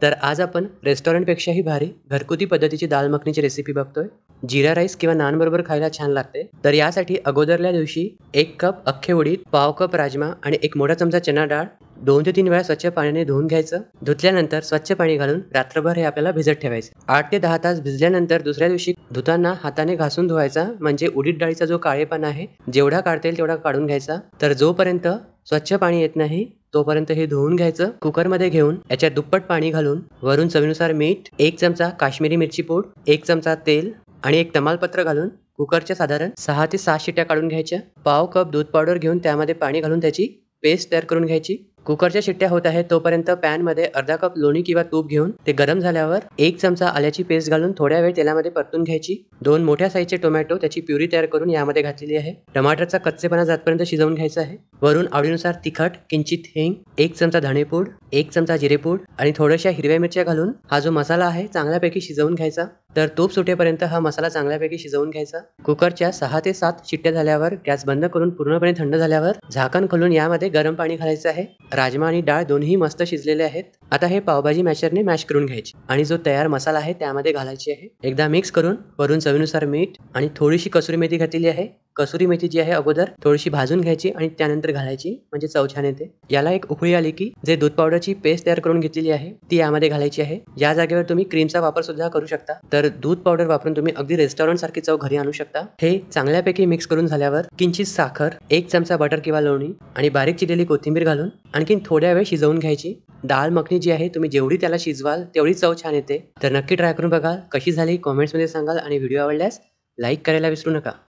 तर आज आपण रेस्टॉरंटपेक्षाही भारी घरगुती पद्धतीची दाल मखनीची रेसिपी बघतोय। जीरा राईस किंवा नान बरोबर खायला छान लागते। तर यासाठी अगोदरल्या दिवशी 1 कप अख्खे उडीद, पाव कप राजमा आणि 1 मोठा चमचा चना डाळ 2 ते 3 वेळा स्वच्छ पाण्याने धुवून घ्यायचं। धुतल्यानंतर स्वच्छ पाणी घालून रात्रभर हे आपल्याला भिजत ठेवायचं। 8 ते 10 तास भिजल्यानंतर दुसऱ्या दिवशी धुताना हाताने घासून धुवायचा, म्हणजे उडीद डाळीचा जो काळेपणा आहे जेवढा काढता येईल तेवढा काढून घ्यायचा। तर जोपर्यंत स्वच्छ पाणी येत नाही तोपर्यंत हे धुवून घ्यायचं। कुकरमध्ये घेऊन याच्यात दुप्पट पाणी घालून वरून चवीनुसार मीठ, 1 चमचा काश्मीरी मिरची पूड, 1 चमचा तेल आणि 1 तमालपत्र घालून कुकरच्या साधारण 6 ते 7 शिट्या काढून घ्यायच्या। पाव कप दूध पावडर घेऊन त्यामध्ये पाणी घालून त्याची पेस्ट तयार करून घ्यायची। कुकरच्या शिट्ट्या होत आहेत तोपर्यंत पॅन मध्ये अर्धा कप लोणी किंवा तूप घेऊन ते गरम झाल्यावर 1 चमचा आल्याची पेस्ट घालून थोड्या वेळ तेलामध्ये परतून घ्यायची। 2 मोठ्या साईजचे टोमॅटो त्याची प्युरी तयार करून यामध्ये घातलेली आहे। टमाटरचा कच्चेपणा जातपर्यंत शिजवून घ्यायचा आहे। वरून आवडीनुसार तिखट, किंचित हिंग, 1 चमचा धणेपूड, 1 चमचा जिरेपूड आणि थोड्याशा हिरव्या मिरच्या घालून हा जो मसाला आहे चांगल्यापैकी शिजवून घ्यायचा। तर तूप सुटेपर्यंत हा मसाला चांगल्यापैकी शिजवून घ्यायचा। कुकरच्या 6 ते 7 शिट्ट्या झाल्यावर गॅस बंद करून पूर्णपणे थंड झाल्यावर झाकण खोलून यामध्ये गरम पाणी घालायचं आहे। राजमा आणि डाळ दोन्ही मस्त शिजलेले आहेत। आता हे पावभाजी मॅशरने मॅश करून घ्यायचे आणि जो तयार मसाला आहे त्यामध्ये घालायची आहे। एकदा मिक्स करून वरून चवीनुसार मीठ आणि थोडीशी कसुरी मेथी घातलेली आहे। कसुरी मेथी जी आहे अगोदर थोडीशी भाजून घ्यायची आणि त्यानंतर घालायची, म्हणजे चव छान येते। याला एक उकळी आली की जे दूध पावडरची पेस्ट तयार करून घेतलेली आहे ती यामध्ये घालायची आहे। या जागेवर तुम्ही क्रीमचा वापर सुद्धा करू शकता। तर दूध पावडर वापरून तुम्ही अगदी रेस्टॉरंट सारखी चव घरी आणू शकता। हे चांगल्यापैकी मिक्स करून झाल्यावर किंचित साखर, 1 चमचा बटर किंवा लोणी आणि बारीक चिरलेली कोथिंबीर घालून आणखीन थोड्या वेळ शिजवून घ्यायची। दाल मखनी जी आहे तुम्ही जेवढी त्याला शिजवाल तेवढी चव छान येते। तर नक्की ट्राय करून बघा, कशी झाली कमेंट्स मध्ये सांगाल आणि व्हिडिओ आवडल्यास लाईक करायला विसरू नका।